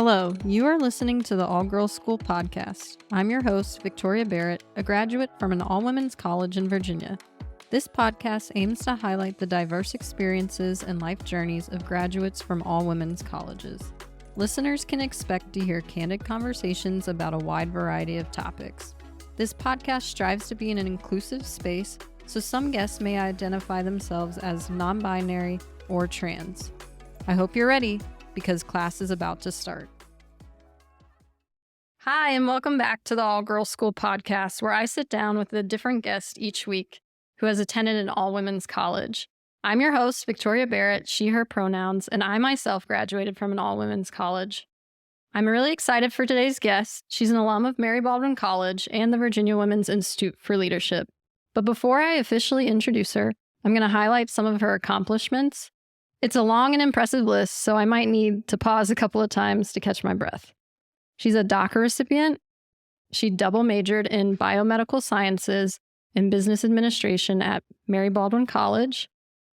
Hello, you are listening to the All Girls School podcast. I'm your host, Victoria Barrett, a graduate from an all-women's college in Virginia. This podcast aims to highlight the diverse experiences and life journeys of graduates from all-women's colleges. Listeners can expect to hear candid conversations about a wide variety of topics. This podcast strives to be in an inclusive space, so some guests may identify themselves as non-binary or trans. I hope you're ready, because class is about to start. Hi, and welcome back to the All Girls School podcast, where I sit down with a different guest each week who has attended an all-women's college. I'm your host, Victoria Barrett, she, her pronouns, and I myself graduated from an all-women's college. I'm really excited for today's guest. She's an alum of Mary Baldwin College and the Virginia Women's Institute for Leadership. But before I officially introduce her, I'm going to highlight some of her accomplishments. It's a long and impressive list, so I might need to pause a couple of times to catch my breath. She's a DACA recipient. She double majored in biomedical sciences and business administration at Mary Baldwin College.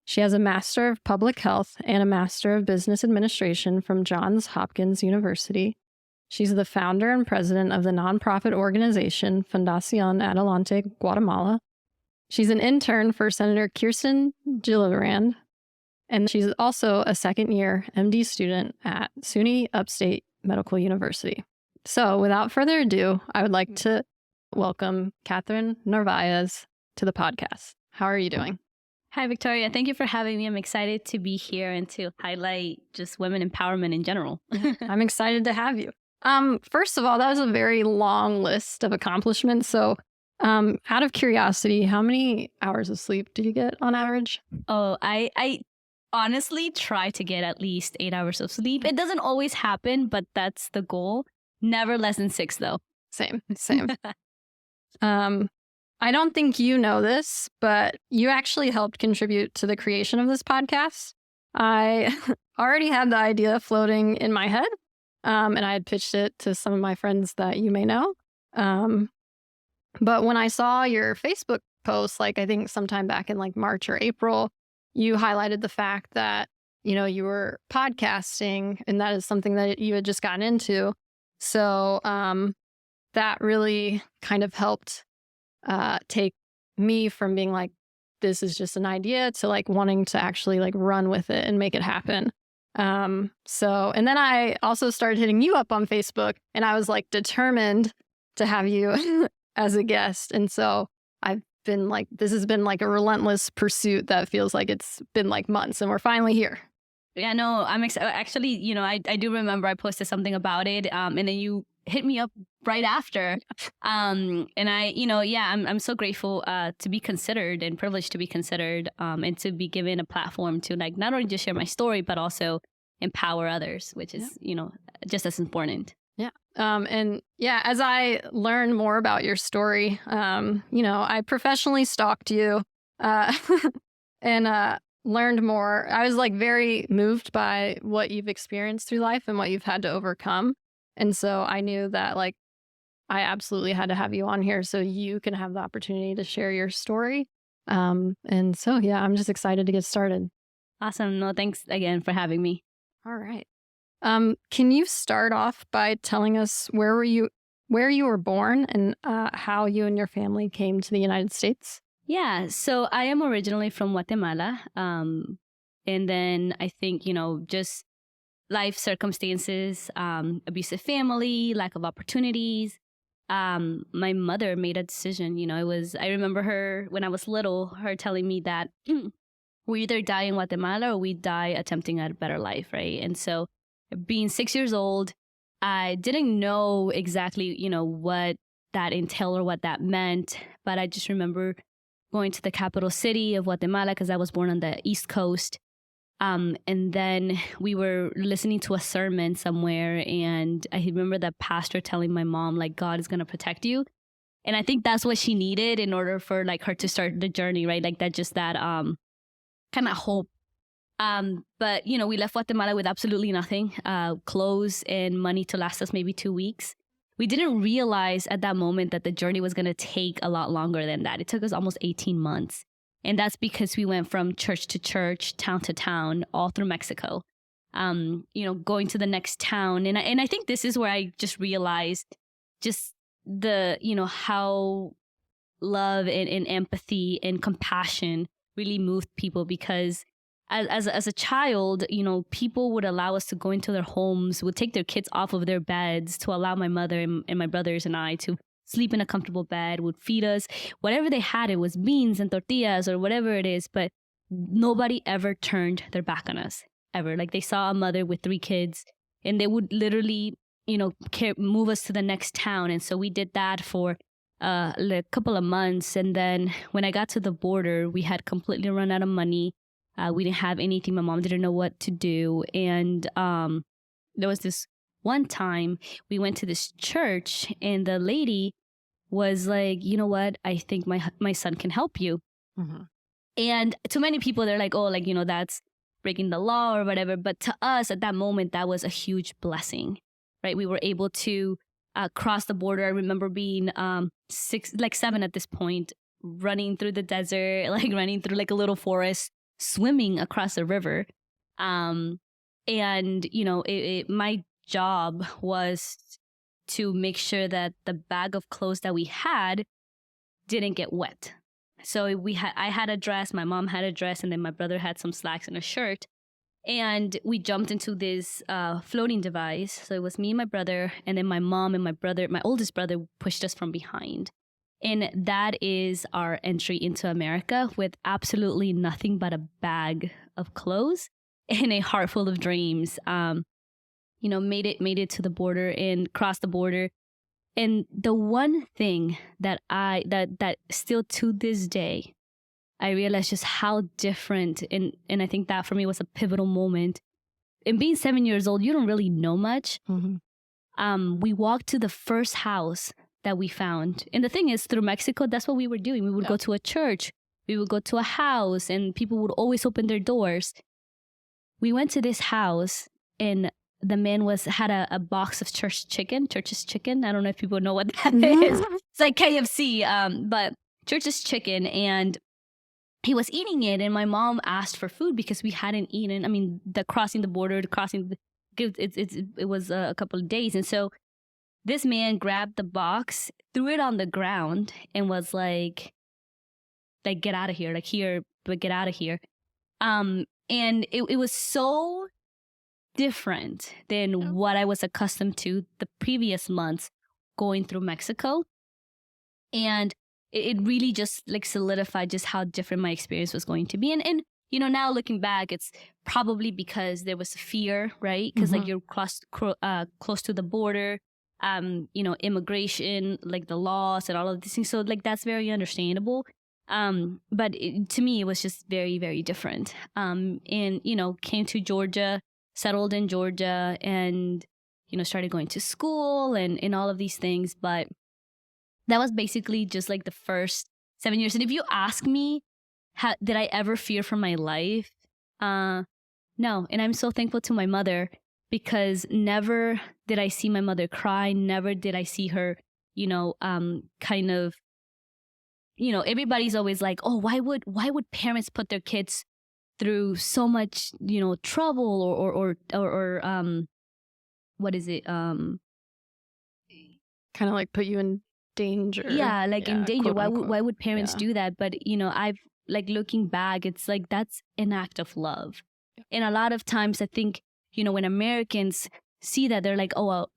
She has a Master of Public Health and a Master of Business Administration from Johns Hopkins University. She's the founder and president of the nonprofit organization Fundación Adelante Guatemala. She's an intern for Senator Kirsten Gillibrand. And she's also a second-year MD student at SUNY Upstate Medical University. So without further ado, I would like to welcome Katherine Narvaez to the podcast. How are you doing? Hi, Victoria. Thank you for having me. I'm excited to be here and to highlight just women empowerment in general. I'm excited to have you. First of all, that was a very long list of accomplishments. So out of curiosity, how many hours of sleep do you get on average? Oh, I honestly try to get at least 8 hours of sleep. It doesn't always happen, but that's the goal. Never less than 6, though. Same. I don't think you know this, but you actually helped contribute to the creation of this podcast. I already had the idea floating in my head, and I had pitched it to some of my friends that you may know. But when I saw your Facebook post, I think sometime back in March or April, you highlighted the fact that, you were podcasting and that is something that you had just gotten into. So that really kind of helped take me from being this is just an idea to wanting to actually run with it and make it happen. And then I also started hitting you up on Facebook, and I was determined to have you as a guest. And so I've been this has been a relentless pursuit that feels like it's been months, and we're finally here. Yeah, no, I'm excited. Actually, I do remember I posted something about it, and then you hit me up right after. And I'm so grateful to be considered and privileged to be considered, and to be given a platform to not only just share my story, but also empower others, which is, just as important. Yeah. As I learned more about your story, I professionally stalked you, and learned more. I was very moved by what you've experienced through life and what you've had to overcome. And so I knew that I absolutely had to have you on here so you can have the opportunity to share your story. And so, yeah, I'm just excited to get started. Awesome. No, thanks again for having me. All right. Can you start off by telling us where you were born and how you and your family came to the United States? Yeah, so I am originally from Guatemala. And then I think, just life circumstances, abusive family, lack of opportunities. My mother made a decision, I remember her when I was little, her telling me that we either die in Guatemala or we die attempting a better life, right? And so being 6 years old, I didn't know exactly, what that entailed or what that meant. But I just remember going to the capital city of Guatemala because I was born on the East Coast. And then we were listening to a sermon somewhere. And I remember the pastor telling my mom, God is going to protect you. And I think that's what she needed in order for her to start the journey, right? That kind of hope. But, we left Guatemala with absolutely nothing, clothes and money to last us maybe 2 weeks. We didn't realize at that moment that the journey was going to take a lot longer than that. It took us almost 18 months. And that's because we went from church to church, town to town, all through Mexico. going to the next town. And I think this is where I just realized just the, how love and empathy and compassion really moved people, because as a child, people would allow us to go into their homes, would take their kids off of their beds to allow my mother and my brothers and I to sleep in a comfortable bed, would feed us whatever they had. It was beans and tortillas or whatever it is, but nobody ever turned their back on us, ever. Like, they saw a mother with 3 kids and they would literally, move us to the next town. And so we did that for a couple of months. And then when I got to the border, we had completely run out of money. We didn't have anything. My mom didn't know what to do. And there was this one time we went to this church and the lady was like, you know what? I think my son can help you. Mm-hmm. And to many people, they're like, oh, like, that's breaking the law or whatever. But to us at that moment, that was a huge blessing, right? We were able to cross the border. I remember being 7 at this point, running through the desert, like running through like a little forest, swimming across a river. And, my job was to make sure that the bag of clothes that we had didn't get wet. So I had a dress, my mom had a dress, and then my brother had some slacks and a shirt. And we jumped into this floating device. So it was me and my brother, and then my mom and my oldest brother pushed us from behind. And that is our entry into America, with absolutely nothing but a bag of clothes and a heart full of dreams. Made it to the border and crossed the border. And the one thing that that still to this day, I realized just how different, and I think that for me was a pivotal moment. And being 7 years old, you don't really know much. Mm-hmm. We walked to the first house that we found. And the thing is, through Mexico, that's what we were doing. We would go to a church, we would go to a house, and people would always open their doors. We went to this house, and the man had a box of church's chicken. I don't know if people know what that is. It's like KFC, but church's chicken. And he was eating it, and my mom asked for food because we hadn't eaten. I mean, crossing the border, it was a couple of days. And so this man grabbed the box, threw it on the ground, and was like, get out of here. Like, here, but get out of here. And it was so different than what I was accustomed to the previous months going through Mexico. And it really just like solidified just how different my experience was going to be. And now looking back, it's probably because there was fear, right? Because like you're close to the border, immigration, like the laws and all of these things. So like that's very understandable. But to me, it was just very, very different. And came to Georgia, settled in Georgia, and started going to school and all of these things. But that was basically just like the first 7 years. And if you ask me, did I ever fear for my life? No. And I'm so thankful to my mother, because never did I see my mother cry. Never did I see her, kind of, everybody's always like, oh, why would parents put their kids through so much, trouble or what is it? Kind of like put you in danger. Yeah, like in danger. Why would parents do that? But I've like looking back, it's like that's an act of love. And a lot of times I think, when Americans see that, they're like, oh, well,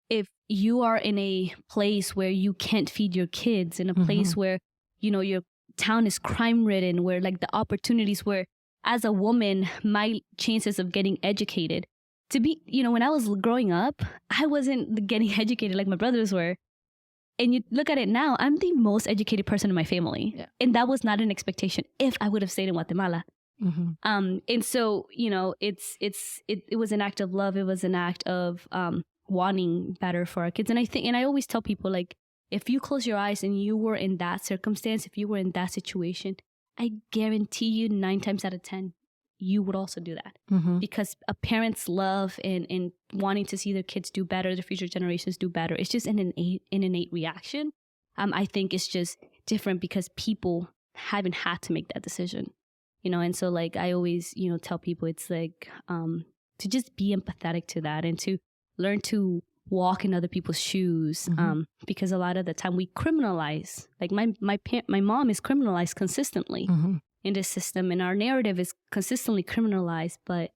if you are in a place where you can't feed your kids, in a place where, your town is crime ridden, where like the opportunities where as a woman, my chances of getting educated to be, when I was growing up, I wasn't getting educated like my brothers were. And you look at it now, I'm the most educated person in my family. Yeah. And that was not an expectation if I would have stayed in Guatemala. And so, it was an act of love. It was an act of wanting better for our kids. And I always tell people, like, if you close your eyes and you were in that circumstance, if you were in that situation, I guarantee you 9 times out of 10, you would also do that. Because a parent's love and wanting to see their kids do better, their future generations do better, it's just an innate reaction. I think it's just different because people haven't had to make that decision, and so like I always, tell people, it's like, just be empathetic to that and to learn to walk in other people's shoes. Because a lot of the time we criminalize, like my mom is criminalized consistently in this system, and our narrative is consistently criminalized, but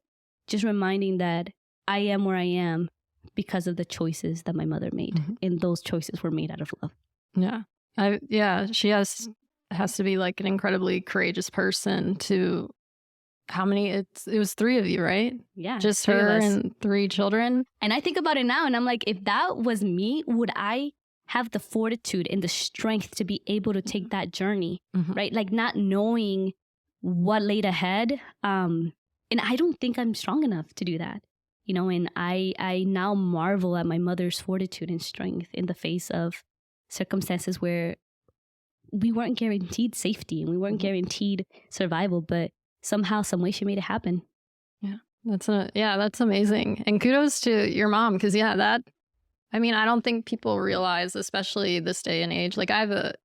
just reminding that I am where I am because of the choices that my mother made, and those choices were made out of love. She has to be like an incredibly courageous person to, how many, it was 3 of you, right? Yeah. Just her and 3 children. And I think about it now and I'm like, if that was me, would I have the fortitude and the strength to be able to take that journey, right? Like not knowing what laid ahead. And I don't think I'm strong enough to do that, you know, and I now marvel at my mother's fortitude and strength in the face of circumstances where we weren't guaranteed safety and we weren't guaranteed survival, but somehow, some way she made it happen. That's amazing. And kudos to your mom, because I don't think people realize, especially this day and age, like I have a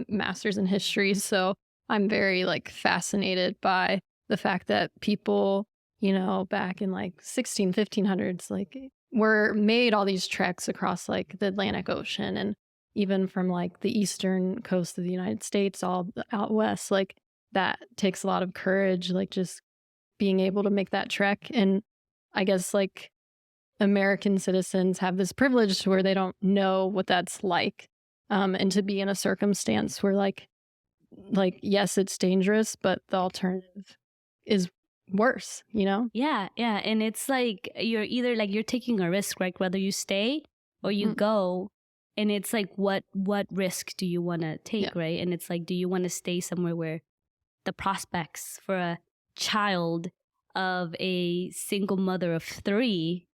master's in history, so I'm very like fascinated by the fact that people, you know, back in like 1500s, like were made all these treks across like the Atlantic Ocean, and even from like the eastern coast of the United States all out west, like that takes a lot of courage, like just being able to make that trek. And I guess like American citizens have this privilege to where they don't know what that's like. And to be in a circumstance where like, yes, it's dangerous, but the alternative is worse, you know? Yeah. And it's like, you're taking a risk, right? Whether you stay or you go. And it's like, what risk do you want to take, right? And it's like, do you want to stay somewhere where the prospects for a child of a single mother of 3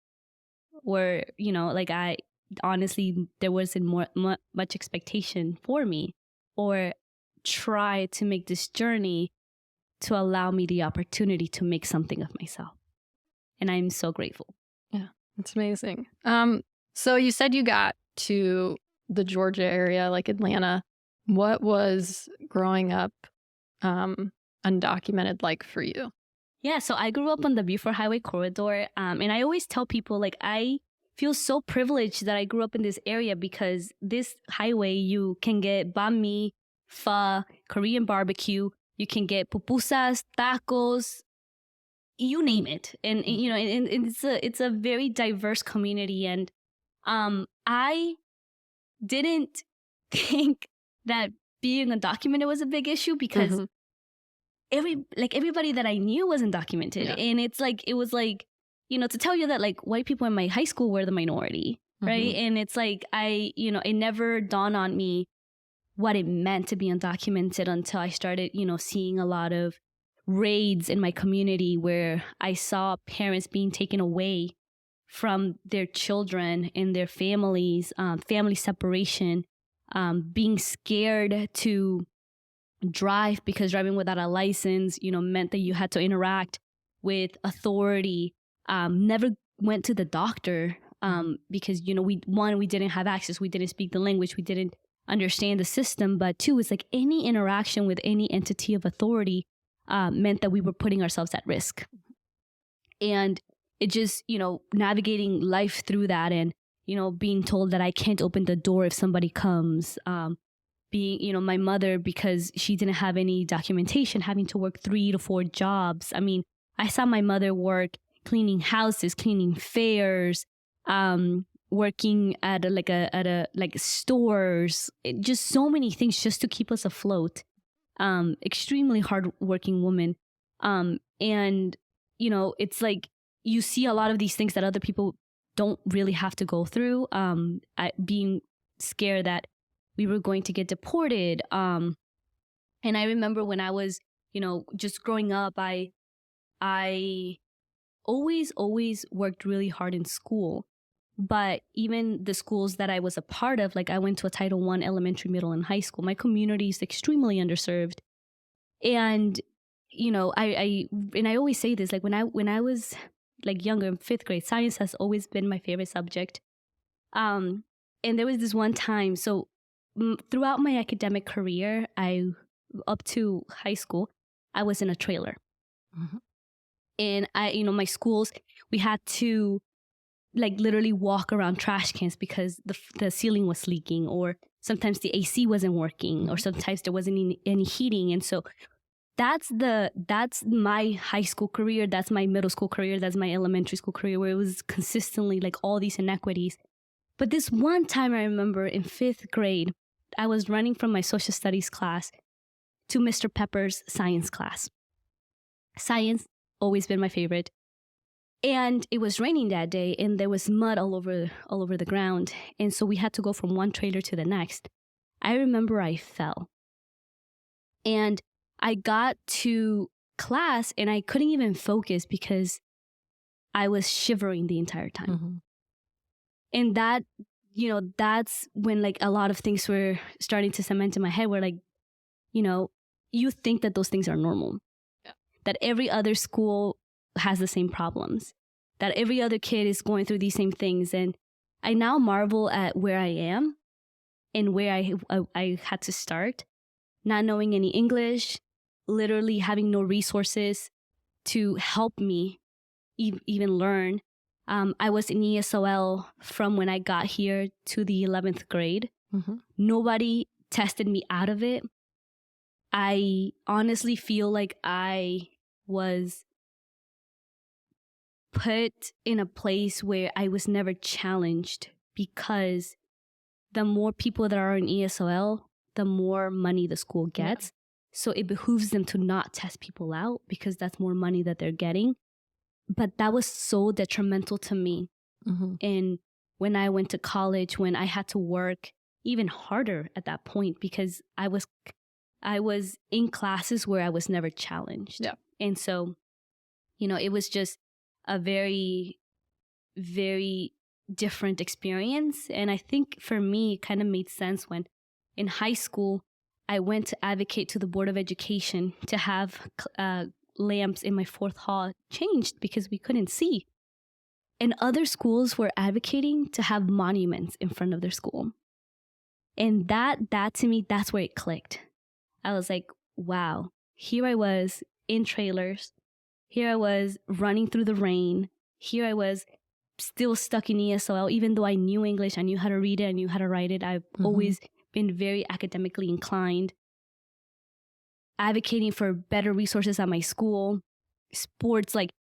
were, you know, like I honestly, there wasn't much expectation for me, or try to make this journey to allow me the opportunity to make something of myself. And I'm so grateful. Yeah, it's amazing. So you said you got to the Georgia area, like Atlanta. What was growing up undocumented like for you? Yeah, so I grew up on the Buford Highway corridor, and I always tell people, like, I feel so privileged that I grew up in this area, because this highway, you can get banh mi, pho, Korean barbecue, you can get pupusas, tacos, you name it. And you know, and it's a very diverse community, and I didn't think that being undocumented was a big issue, because everybody that I knew was undocumented. And it was like, you know, to tell you that like white people in my high school were the minority, right? And it's like, it never dawned on me what it meant to be undocumented until I started, you know, seeing a lot of raids in my community where I saw parents being taken away from their children and their families, family separation, being scared to drive because driving without a license, you know, meant that you had to interact with authority. Never went to the doctor because, you know, we didn't have access. We didn't speak the language. We didn't understand the system. But 2, it's like any interaction with any entity of authority meant that we were putting ourselves at risk. And it just, you know, navigating life through that, and, you know, being told that I can't open the door if somebody comes, being, you know, my mother, because she didn't have any documentation, having to work 3 to 4 jobs. I mean, I saw my mother work cleaning houses, cleaning fairs, working at stores, just so many things just to keep us afloat. Extremely hardworking woman. And, you know, it's like you see a lot of these things that other people don't really have to go through, being scared that we were going to get deported. And I remember when I was, you know, just growing up, I always worked really hard in school. But even the schools that I was a part of, like I went to a Title I elementary, middle, and high school. My community is extremely underserved. And, you know, I always say this, like when I was like younger in 5th grade, science has always been my favorite subject. And there was this one time, so throughout my academic career, up to high school, I was in a trailer. And my schools, we had to like literally walk around trash cans because the ceiling was leaking, or sometimes the AC wasn't working, or sometimes there wasn't any heating. And so that's my high school career, that's my middle school career, that's my elementary school career, where it was consistently like all these inequities. But this one time I remember in 5th grade, I was running from my social studies class to Mr. Pepper's science class. Science, always been my favorite. And it was raining that day, and there was mud all over the ground. And so we had to go from one trailer to the next. I remember I fell. And I got to class, and I couldn't even focus because I was shivering the entire time. Mm-hmm. And that, that's when like a lot of things were starting to cement in my head, where like, you think that those things are normal. Yeah. That every other school has the same problems, that every other kid is going through these same things. And I now marvel at where I am and where I had to start, not knowing any English, literally having no resources to help me even learn. I was in ESOL from when I got here to the 11th grade. Mm-hmm. Nobody tested me out of it. I honestly feel like I was put in a place where I was never challenged, because the more people that are in ESOL, the more money the school gets. Yeah. So it behooves them to not test people out, because that's more money that they're getting. But that was so detrimental to me. Mm-hmm. And when I went to college, when I had to work even harder at that point, because I was in classes where I was never challenged. Yeah. And so, it was just a very, very different experience. And I think for me, it kind of made sense when in high school, I went to advocate to the Board of Education to have lamps in my 4th hall changed because we couldn't see. And other schools were advocating to have monuments in front of their school. And that to me, that's where it clicked. I was like, wow, here I was in trailers. Here I was running through the rain. Here I was still stuck in ESOL, even though I knew English, I knew how to read it, I knew how to write it. I've always been very academically inclined. Advocating for better resources at my school, sports, like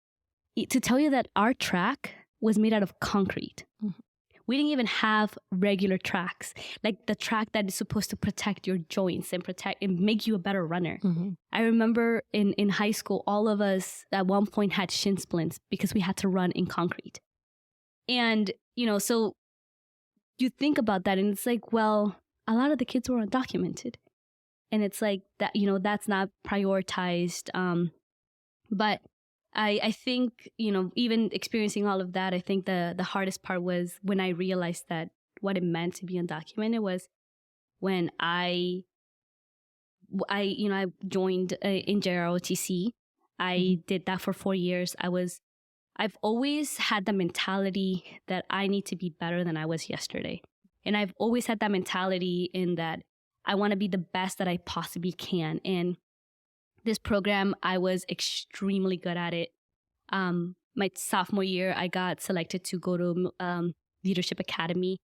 to tell you that our track was made out of concrete. Mm-hmm. We didn't even have regular tracks, like the track that is supposed to protect your joints and make you a better runner. Mm-hmm. I remember in high school, all of us at one point had shin splints because we had to run in concrete. And, so you think about that and it's like, well, a lot of the kids were undocumented. And it's like that, that's not prioritized. But I think, even experiencing all of that, I think the hardest part was when I realized that what it meant to be undocumented was when I joined in JROTC. I did that for 4 years. I've always had the mentality that I need to be better than I was yesterday. And I've always had that mentality in that I want to be the best that I possibly can. And this program, I was extremely good at it. My sophomore year, I got selected to go to Leadership Academy.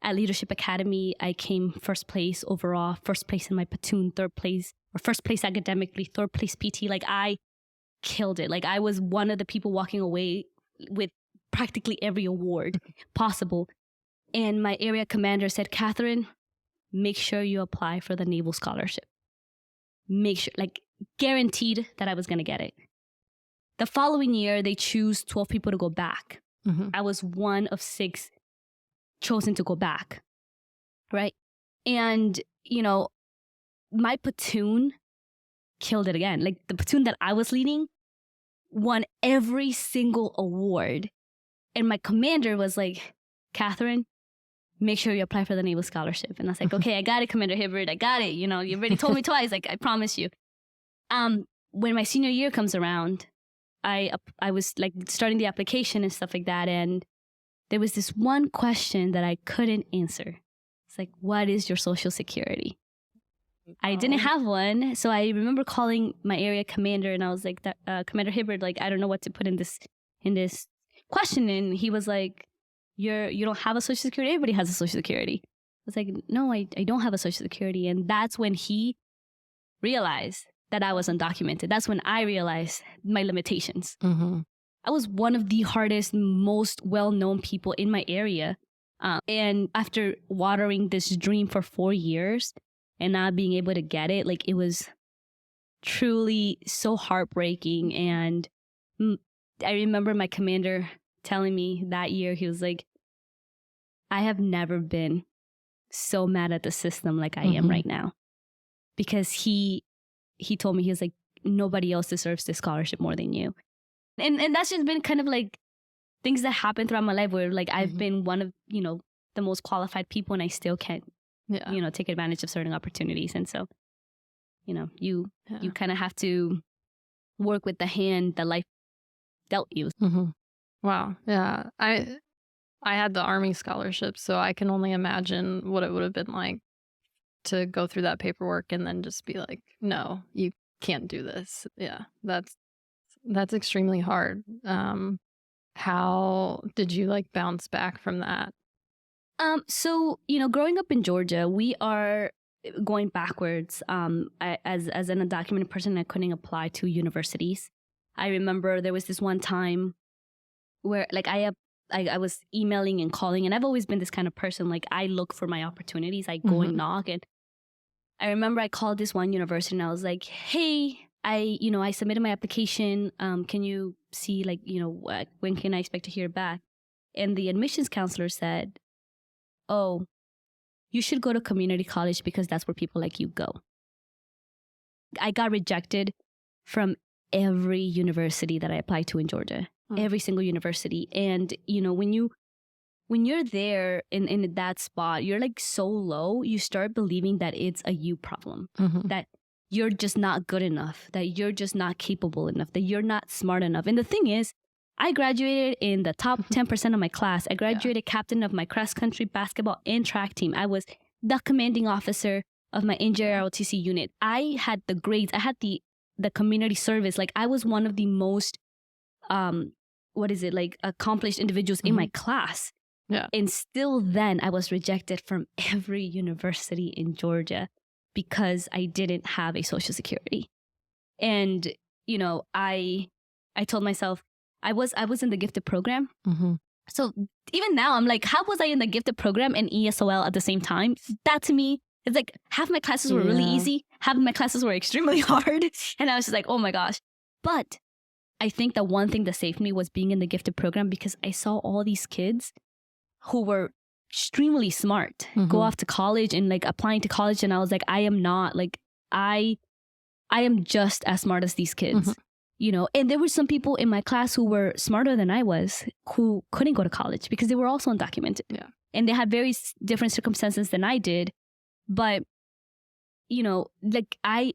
At Leadership Academy, I came 1st place overall, 1st place in my platoon, 3rd place, or 1st place academically, 3rd place PT. Like I killed it. Like I was one of the people walking away with practically every award possible. And my area commander said, Katherine, make sure you apply for the Naval Scholarship. Make sure, like guaranteed that I was going to get it. The following year, they choose 12 people to go back. Mm-hmm. I was one of 6 chosen to go back, right? And, my platoon killed it again. Like the platoon that I was leading won every single award. And my commander was like, Katherine, make sure you apply for the Naval Scholarship. And I was like, okay, I got it, Commander Hibbert. I got it. You already told me twice. Like, I promise you. When my senior year comes around, I was like starting the application and stuff like that. And there was this one question that I couldn't answer. It's like, what is your Social Security? I didn't have one. So I remember calling my area commander and I was like, Commander Hibbard, like, I don't know what to put in this question. And he was like, you don't have a social security? Everybody has a social security. I was like, no, I don't have a social security. And that's when he realized that I was undocumented. That's when I realized my limitations. Mm-hmm. I was one of the hardest, most well-known people in my area. And after watering this dream for 4 years and not being able to get it, like, it was truly so heartbreaking. And I remember my commander telling me that year, he was like, I have never been so mad at the system like I am right now. Because he told me, he was like, nobody else deserves this scholarship more than you. And that's just been kind of like things that happen throughout my life where, like, I've been one of, the most qualified people and I still can't, take advantage of certain opportunities. And so, you kind of have to work with the hand that life dealt you. Mm-hmm. Wow. Yeah. I had the Army scholarship, so I can only imagine what it would have been like to go through that paperwork and then just be like, no, you can't do this. Yeah. That's extremely hard. How did you like bounce back from that? So, growing up in Georgia, we are going backwards. As an undocumented person, I couldn't apply to universities. I remember there was this one time where, like, I was emailing and calling, and I've always been this kind of person. Like, I look for my opportunities. I go and knock. And I remember I called this one university and I was like, hey, I submitted my application. Can you see, like, when can I expect to hear back? And the admissions counselor said, oh, you should go to community college because that's where people like you go. I got rejected from every university that I applied to in Georgia, every single university. And, when you're there in that spot, you're like so low, you start believing that it's a you problem, that you're just not good enough, that you're just not capable enough, that you're not smart enough. And the thing is, I graduated in the top 10% of my class. I graduated captain of my cross-country basketball and track team. I was the commanding officer of my NJROTC unit. I had the grades. I had the community service. Like, I was one of the most, accomplished individuals in my class. Yeah. And still then I was rejected from every university in Georgia because I didn't have a social security. And, I told myself, I was in the gifted program. So even now I'm like, how was I in the gifted program and ESOL at the same time? That to me, it's like half my classes were really easy. Half of my classes were extremely hard. And I was just like, oh my gosh. But I think the one thing that saved me was being in the gifted program, because I saw all these kids who were extremely smart go off to college and like applying to college. And I was like, I am not, like, I am just as smart as these kids. And there were some people in my class who were smarter than I was, who couldn't go to college because they were also undocumented. Yeah. And they had very different circumstances than I did. But, like, I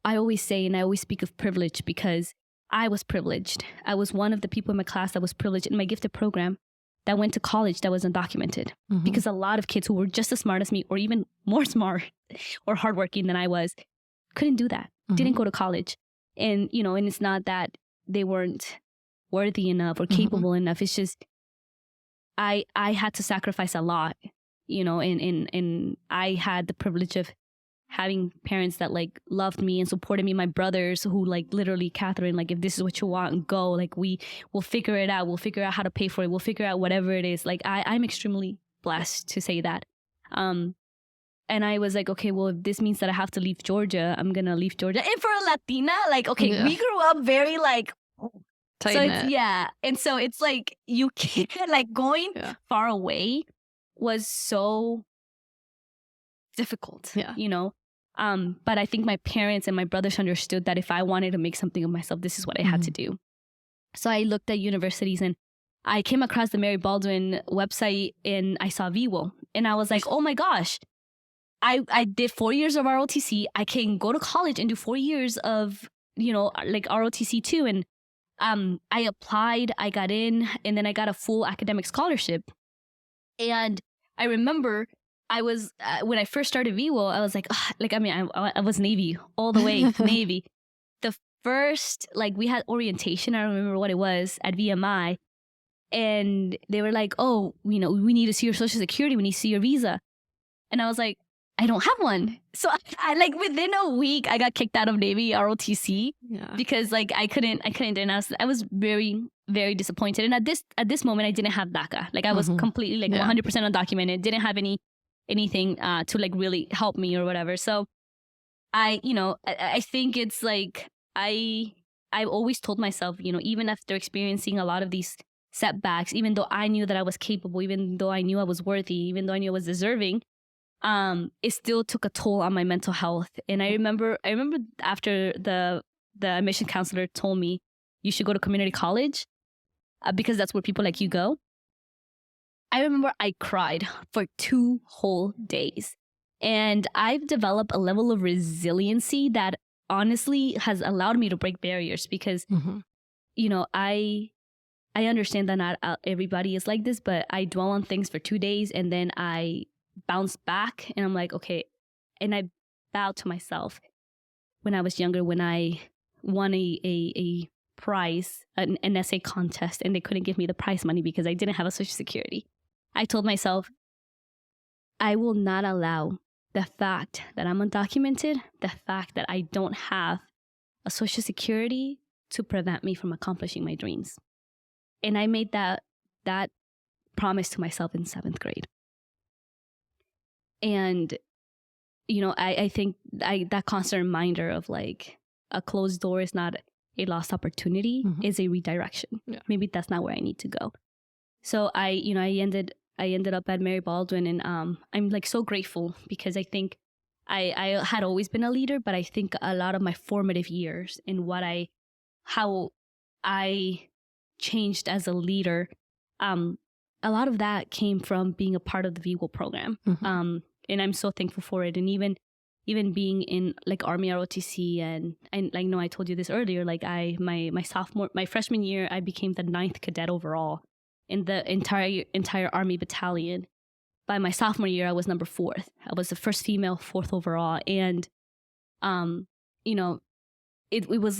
always say, and I always speak of privilege, because I was privileged. I was one of the people in my class that was privileged in my gifted program that went to college that was undocumented. Because a lot of kids who were just as smart as me, or even more smart or hardworking than I was, couldn't do that, didn't go to college. And, and it's not that they weren't worthy enough or capable enough. It's just, I had to sacrifice a lot, and I had the privilege of having parents that like loved me and supported me. My brothers who like literally, Katherine, like, if this is what you want, go, like, we'll figure it out. We'll figure out how to pay for it. We'll figure out whatever it is. Like, I'm extremely blessed to say that. And I was like, okay, well, if this means that I have to leave Georgia, I'm going to leave Georgia. And for a Latina, like, okay, we grew up very like, tight so knit. And so it's like, you can't, like, going far away was so difficult, but I think my parents and my brothers understood that if I wanted to make something of myself, this is what I had to do. So I looked at universities and I came across the Mary Baldwin website and I saw VWO. And I was like, oh my gosh, I did 4 years of ROTC. I can go to college and do 4 years of, like ROTC too. And I applied, I got in, and then I got a full academic scholarship. And I remember I was, when I first started VWO, I was like, I was Navy all the way, Navy. The first, we had orientation, I don't remember what it was, at VMI. And they were like, oh, we need to see your social security. We need to see your visa. And I was like, I don't have one. So I within a week, I got kicked out of Navy ROTC because I couldn't, and I was very, very disappointed. And at this moment, I didn't have DACA. I was completely 100% undocumented, didn't have anything to really help me or whatever. So I think it's I've always told myself, even after experiencing a lot of these setbacks, even though I knew that I was capable, even though I knew I was worthy, even though I knew I was deserving, it still took a toll on my mental health. And I remember after the admission counselor told me you should go to community college because that's where people like you go. I remember I cried for 2 whole days. And I've developed a level of resiliency that honestly has allowed me to break barriers because, I understand that not everybody is like this, but I dwell on things for 2 days and then I bounce back and I'm like, okay. And I vowed to myself when I was younger, when I won a prize, an essay contest, and they couldn't give me the prize money because I didn't have a social security. I told myself, I will not allow the fact that I'm undocumented, the fact that I don't have a social security to prevent me from accomplishing my dreams. And I made that promise to myself in 7th grade. And, I think that constant reminder of a closed door is not a lost opportunity, is a redirection. Yeah. Maybe that's not where I need to go. So I ended up at Mary Baldwin, and I'm so grateful because I think I had always been a leader, but I think a lot of my formative years and how I changed as a leader, a lot of that came from being a part of the VWO program. And I'm so thankful for it. And even being in Army ROTC, and I know I told you this earlier, my freshman year, I became the 9th cadet overall in the entire Army battalion. By my sophomore year, I was number 4th. I was the first female 4th overall. And, it was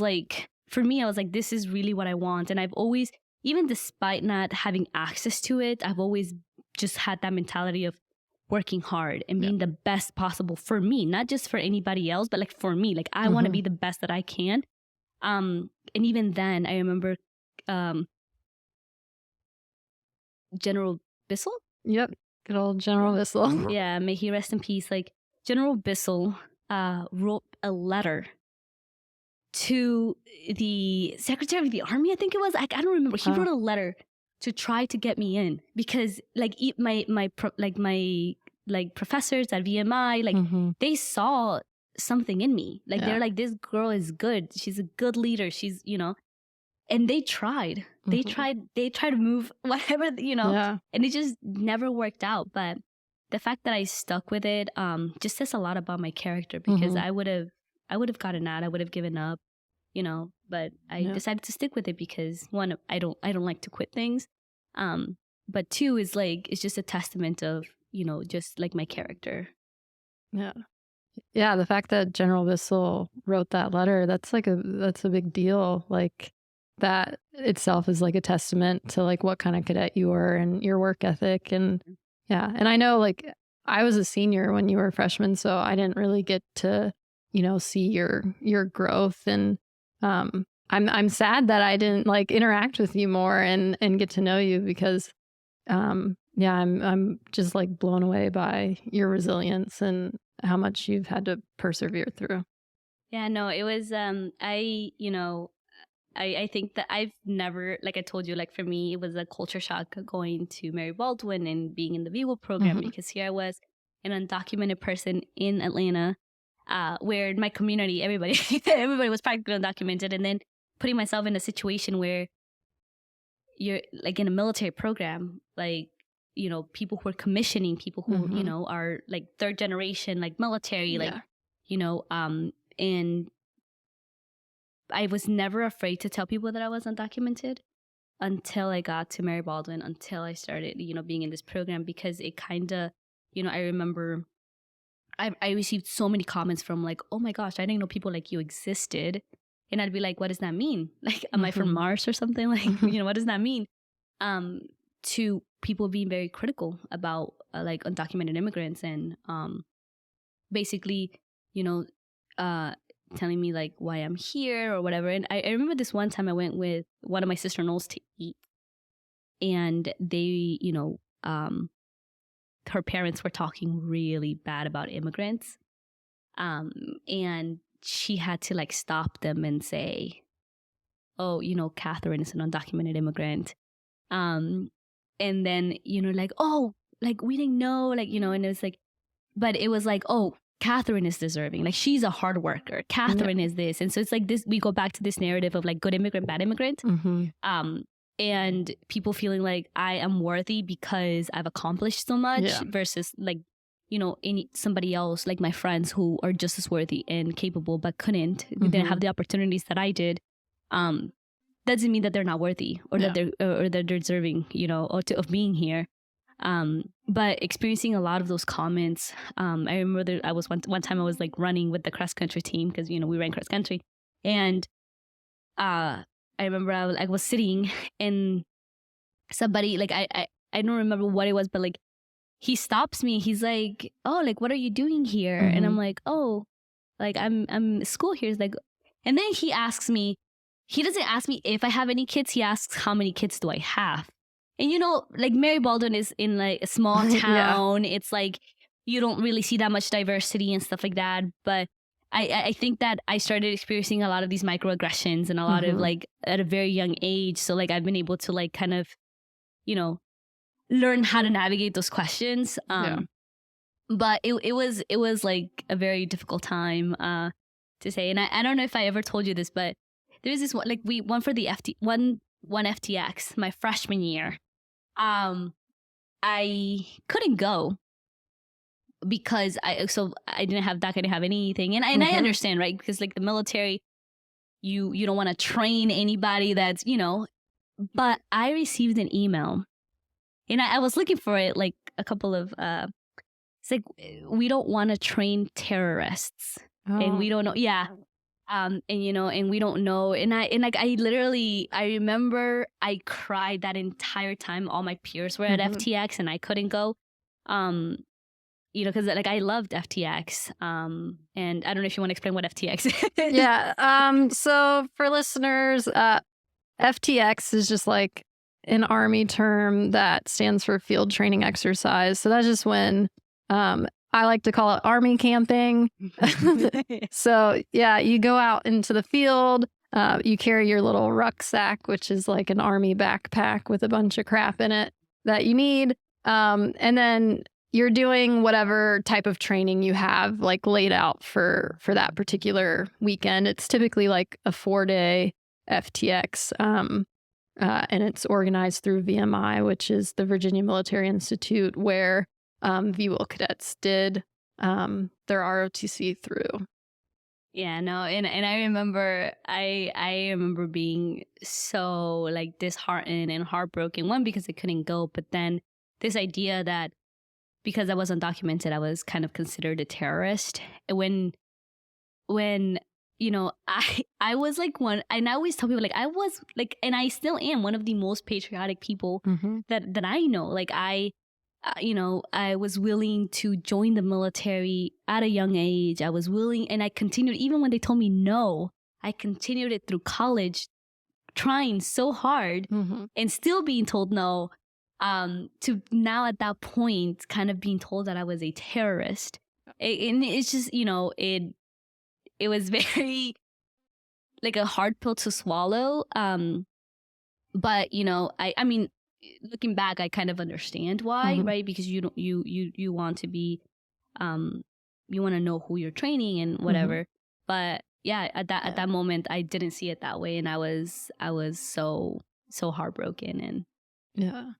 for me, I was like, this is really what I want. And I've always, even despite not having access to it, I've always just had that mentality of working hard and being the best possible for me, not just for anybody else, but for me, I want to be the best that I can. And even then I remember, General Bissell. Yep. Good old General Bissell. Yeah. May he rest in peace. General Bissell, wrote a letter to the Secretary of the Army, I think it was. I don't remember. He wrote a letter to try to get me in because my professors at VMI, they saw something in me. They're like, this girl is good. She's a good leader. She's, and they tried. They tried to move whatever, and it just never worked out. But the fact that I stuck with it just says a lot about my character because I would have gotten out. I would have given up, but I decided to stick with it because 1, I don't like to quit things. But 2 is it's just a testament of, just my character. Yeah. Yeah. The fact that General Bissell wrote that letter, that's a big deal. That itself is a testament to what kind of cadet you were and your work ethic. And yeah. And I know I was a senior when you were a freshman, so I didn't really get to, see your growth. And I'm sad that I didn't interact with you more and get to know you because I'm just blown away by your resilience and how much you've had to persevere through. Yeah, no, it was I think that I've never, I told you, for me, it was a culture shock going to Mary Baldwin and being in the VWO program because here I was, an undocumented person in Atlanta, where in my community, everybody was practically undocumented, and then putting myself in a situation where you're in a military program, people who are commissioning, people who, are 3rd generation, military, and I was never afraid to tell people that I was undocumented until I got to Mary Baldwin, until I started, being in this program, because it kind of, I remember I received so many comments from like, oh my gosh, I didn't know people like you existed. And I'd be like, what does that mean? Like, am I from Mars or something? Like, what does that mean? To people being very critical about like undocumented immigrants and basically, telling me like why I'm here or whatever. And I remember this one time I went with one of my sister-in-laws to eat, and they, her parents were talking really bad about immigrants. And she had to like stop them and say, oh, Katherine is an undocumented immigrant. And then, like, oh, like we didn't know, like, and it was like, but it was like, oh, Katherine is deserving. Like, she's a hard worker. Katherine is this. And so it's like this, we go back to this narrative of like good immigrant, bad immigrant. And people feeling like I am worthy because I've accomplished so much versus like, somebody else, like my friends who are just as worthy and capable, but didn't have the opportunities that I did. Doesn't mean that they're not worthy or that they're deserving, of being here. But experiencing a lot of those comments, I remember that I was one time I was like running with the cross country team because, we ran cross country. And I remember I was sitting and somebody, like, I don't remember what it was, but like, he stops me. He's like, oh, like, what are you doing here? And I'm like, oh, like, I'm school here. He's like, and then he asks me, he doesn't ask me if I have any kids. He asks, how many kids do I have? And, like Mary Baldwin is in like a small town. It's like, you don't really see that much diversity and stuff like that. But I think that I started experiencing a lot of these microaggressions and a lot of like at a very young age. So like I've been able to like kind of, learn how to navigate those questions. But it was like a very difficult time to say. And I don't know if I ever told you this, but there's this one, like we won for the one FTX my freshman year. I couldn't go because I didn't have anything. And I understand, right? Because like the military, you don't want to train anybody that's, but I received an email and I was looking for it like a couple of, it's like, we don't want to train terrorists and we don't know. Yeah. And we don't know. And I remember I cried that entire time. All my peers were at FTX and I couldn't go. Because like I loved FTX. And I don't know if you want to explain what FTX is. Yeah. So for listeners, FTX is just like an Army term that stands for field training exercise. So that's just when I like to call it Army camping. So yeah, you go out into the field, you carry your little rucksack, which is like an Army backpack with a bunch of crap in it that you need. And then you're doing whatever type of training you have like laid out for that particular weekend. It's typically like a 4-day FTX. And it's organized through VMI, which is the Virginia Military Institute, where VWIL cadets did their ROTC through. Yeah, no, and I remember I remember being so like disheartened and heartbroken. One, because I couldn't go, but then this idea that because I was undocumented, I was kind of considered a terrorist. When I was like one, and I always tell people like I was like, and I still am one of the most patriotic people that I know. Like I was willing to join the military at a young age. I was willing, and I continued, even when they told me no, I continued it through college, trying so hard and still being told no, to now at that point, kind of being told that I was a terrorist. And it's just, it was very like a hard pill to swallow. But, I mean, looking back, I kind of understand why, right? Because you want to be, you want to know who you're training and whatever. But yeah, at that moment, I didn't see it that way, and I was so heartbroken. And yeah,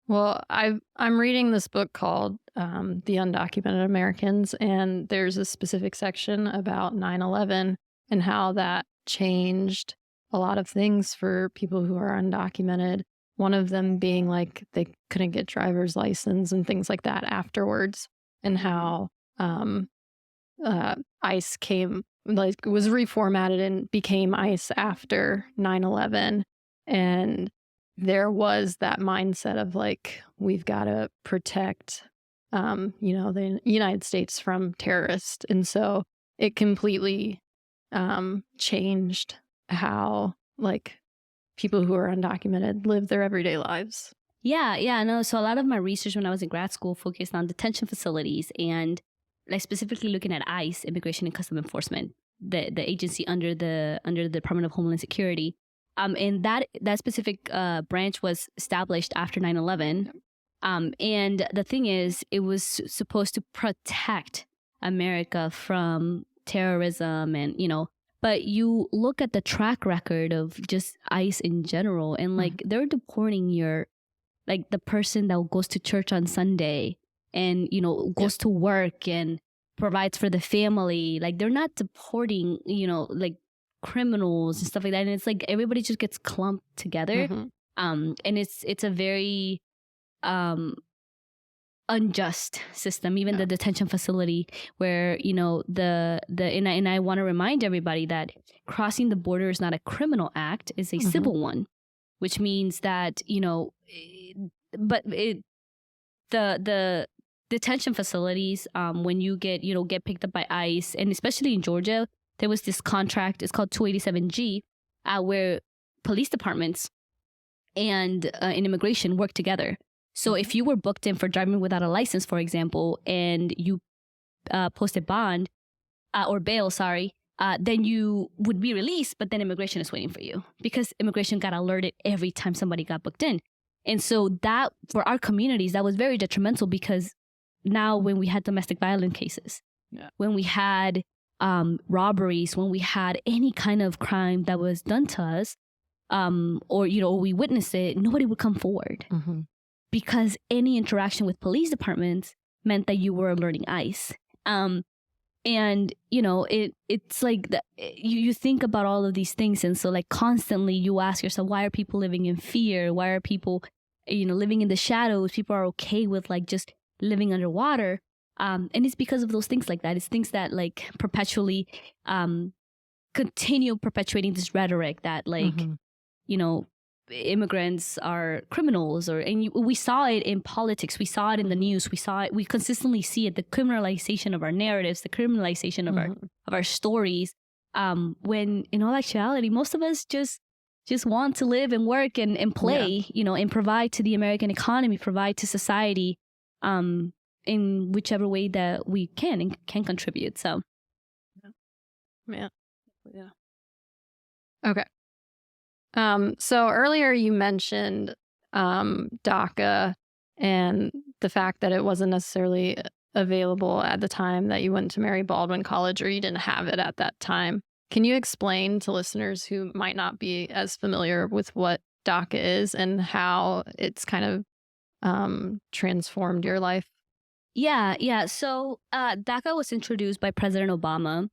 well, I'm reading this book called The Undocumented Americans, and there's a specific section about 9/11 and how that changed a lot of things for people who are undocumented. one of them being like they couldn't get driver's license and things like that afterwards, and how ICE was reformatted and became ICE after 9/11. And there was that mindset of like, we've got to protect, the United States from terrorists. And so it completely changed how like people who are undocumented live their everyday lives. Yeah, no. So a lot of my research when I was in grad school focused on detention facilities and like specifically looking at ICE, Immigration and Customs Enforcement, the agency under the Department of Homeland Security. And that specific branch was established after 9/11. And the thing is, it was supposed to protect America from terrorism and, but you look at the track record of just ICE in general and like they're deporting the person that goes to church on Sunday and, goes to work and provides for the family. Like they're not deporting, like criminals and stuff like that. And it's like everybody just gets clumped together. And it's a very unjust system, even the detention facility where, and I want to remind everybody that crossing the border is not a criminal act, it's a civil one, which means that, the detention facilities, when you get picked up by ICE, and especially in Georgia, there was this contract, it's called 287G, where police departments and immigration work together. So if you were booked in for driving without a license, for example, and you posted bond or bail, then you would be released, but then immigration is waiting for you because immigration got alerted every time somebody got booked in. And so that, for our communities, that was very detrimental because now when we had domestic violence cases, when we had robberies, when we had any kind of crime that was done to us, or we witnessed it, nobody would come forward because any interaction with police departments meant that you were alerting ICE. And it's like you think about all of these things, and so like constantly you ask yourself, why are people living in fear? Why are people living in the shadows? People are okay with like just living underwater. And it's because of those things like that. It's things that like perpetually continue perpetuating this rhetoric that like, immigrants are criminals, we saw it in politics. We saw it in the news. We consistently see it, the criminalization of our narratives, the criminalization of our stories. When in all actuality, most of us just want to live and work and play, and provide to the American economy, provide to society, in whichever way that we can and can contribute. So, yeah. Okay. So earlier you mentioned DACA and the fact that it wasn't necessarily available at the time that you went to Mary Baldwin College, or you didn't have it at that time. Can you explain to listeners who might not be as familiar with what DACA is and how it's kind of transformed your life? Yeah. So DACA was introduced by President Obama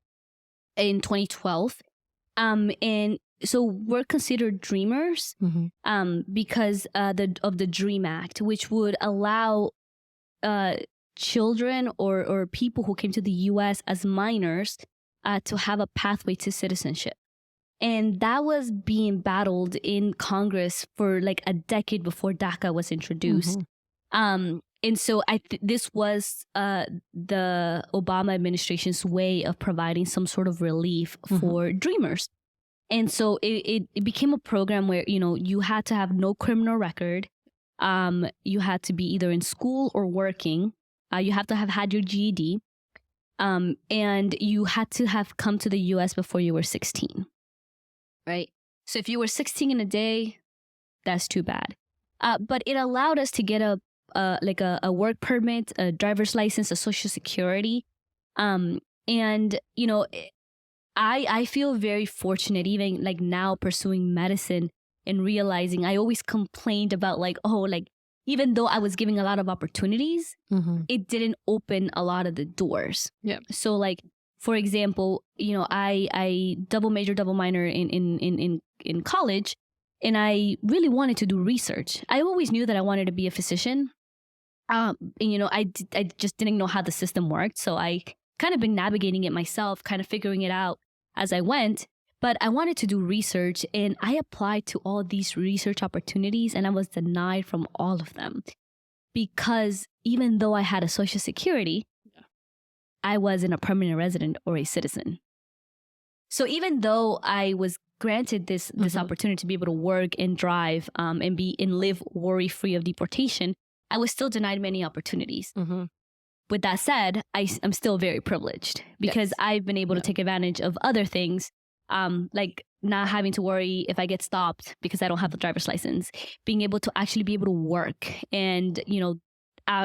in 2012. And so we're considered dreamers because of the DREAM Act, which would allow children or people who came to the U.S. as minors to have a pathway to citizenship. And that was being battled in Congress for like a decade before DACA was introduced. And so this was the Obama administration's way of providing some sort of relief for dreamers. And so it became a program where, you had to have no criminal record. You had to be either in school or working. You have to have had your GED. And you had to have come to the U.S. before you were 16. Right? So if you were 16 in a day, that's too bad. But it allowed us to get a work permit, a driver's license, a social security. I feel very fortunate, even like now pursuing medicine and realizing I always complained about even though I was giving a lot of opportunities, it didn't open a lot of the doors. Yeah. So like, for example, I double major, double minor in college. And I really wanted to do research. I always knew that I wanted to be a physician. And, I just didn't know how the system worked. So I kind of been navigating it myself, kind of figuring it out as I went. But I wanted to do research, and I applied to all these research opportunities, and I was denied from all of them because even though I had a Social Security, I wasn't a permanent resident or a citizen. So even though I was granted this opportunity to be able to work and drive and live worry-free of deportation, I was still denied many opportunities. With that said, I'm still very privileged because I've been able to take advantage of other things, like not having to worry if I get stopped because I don't have a driver's license, being able to actually be able to work. And,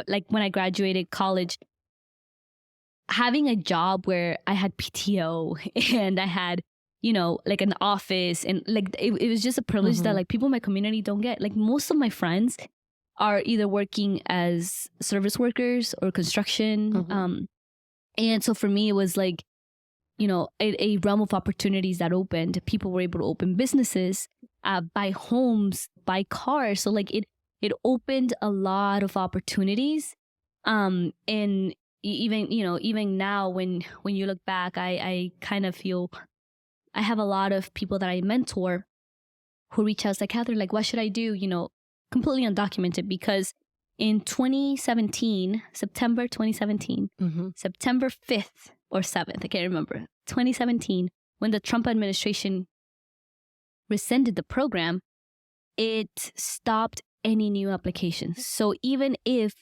like when I graduated college, having a job where I had PTO and I had, like an office, and like it was just a privilege that like people in my community don't get. Like most of my friends are either working as service workers or construction. And so for me, it was like, a realm of opportunities that opened. People were able to open businesses, buy homes, buy cars. So like it opened a lot of opportunities. And even now when you look back, I kind of feel I have a lot of people that I mentor who reach out like, Katherine, like, what should I do? Completely undocumented, because in 2017, September 2017, September 5th or 7th, I can't remember, 2017, when the Trump administration rescinded the program, it stopped any new applications. So even if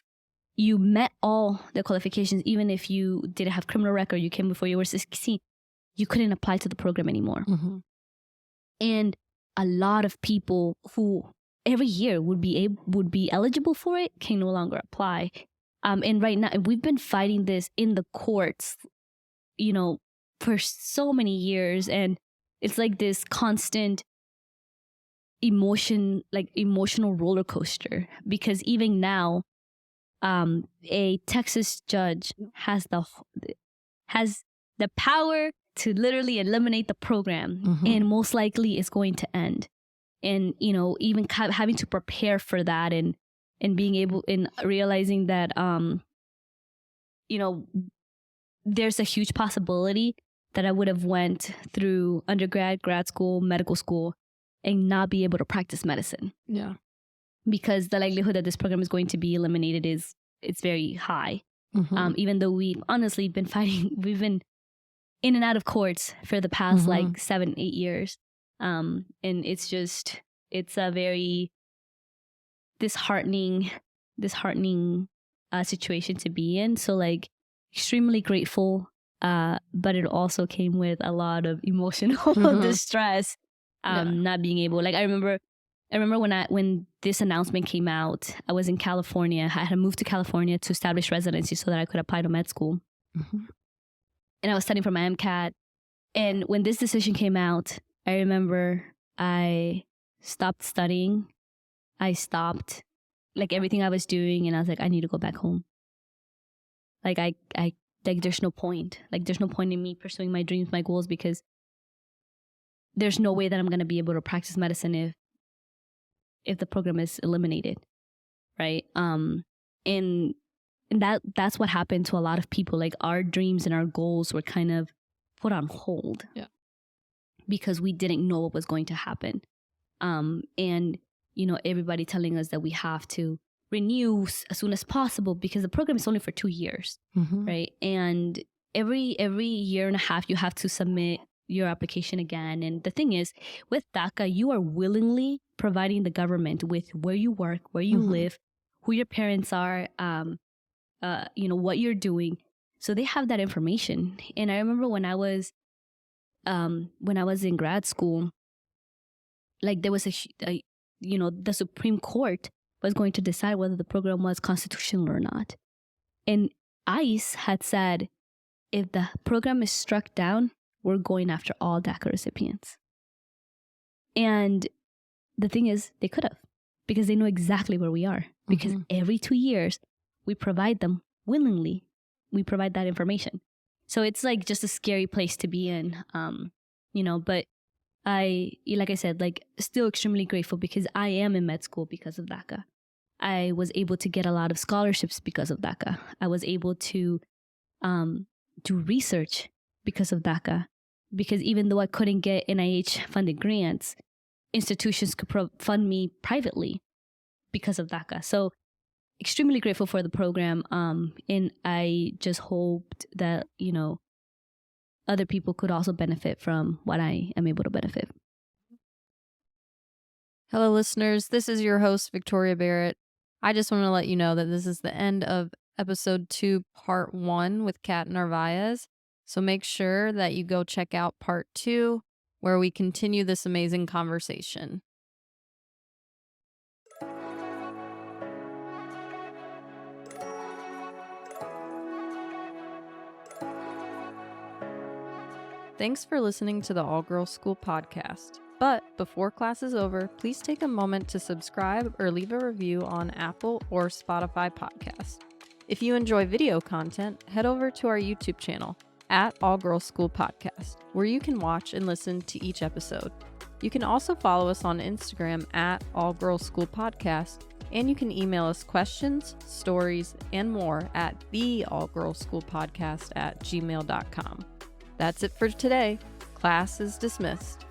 you met all the qualifications, even if you didn't have criminal record, you came before you were 16, you couldn't apply to the program anymore. And a lot of people who every year would be eligible for it can no longer apply. And right now we've been fighting this in the courts, for so many years, and it's like this constant emotional roller coaster, because even now, a Texas judge has the power to literally eliminate the program, and most likely it's going to end. And, even having to prepare for that and being able and realizing that, there's a huge possibility that I would have went through undergrad, grad school, medical school, and not be able to practice medicine. Yeah. Because the likelihood that this program is going to be eliminated it's very high. Even though we've honestly been fighting, we've been in and out of courts for the past like 7-8 years. And it's a very disheartening situation to be in. So like extremely grateful, but it also came with a lot of emotional distress, not being able, like I remember when this announcement came out, I was in California. I had moved to California to establish residency so that I could apply to med school. And I was studying for my MCAT. And when this decision came out, I remember I stopped studying. I stopped like everything I was doing, and I was like, I need to go back home. Like there's no point. Like there's no point in me pursuing my dreams, my goals, because there's no way that I'm going to be able to practice medicine if the program is eliminated, right? And that's what happened to a lot of people. Like our dreams and our goals were kind of put on hold. Yeah. Because we didn't know what was going to happen. And, everybody telling us that we have to renew as soon as possible because the program is only for 2 years, right? And every year and a half, you have to submit your application again. And the thing is, with DACA, you are willingly providing the government with where you work, where you live, who your parents are, what you're doing. So they have that information. And I remember when I was in grad school, like there was the Supreme Court was going to decide whether the program was constitutional or not. And ICE had said, if the program is struck down, we're going after all DACA recipients. And the thing is, they could have, because they know exactly where we are. Because every 2 years, we provide them willingly. We provide that information. So it's like just a scary place to be in, but like I said, like still extremely grateful because I am in med school because of DACA. I was able to get a lot of scholarships because of DACA. I was able to do research because of DACA. Because even though I couldn't get NIH funded grants, institutions could fund me privately because of DACA. So extremely grateful for the program. And I just hoped that, other people could also benefit from what I am able to benefit. Hello, listeners. This is your host, Victoria Barrett. I just want to let you know that this is the end of episode 2, part 1 with Katherine Narvaez. So make sure that you go check out part 2, where we continue this amazing conversation. Thanks for listening to the All Girls School podcast. But before class is over, please take a moment to subscribe or leave a review on Apple or Spotify podcasts. If you enjoy video content, head over to our YouTube channel at All Girls School Podcast, where you can watch and listen to each episode. You can also follow us on Instagram at All Girls School Podcast, and you can email us questions, stories, and more at theallgirlsschoolpodcast@gmail.com. That's it for today. Class is dismissed.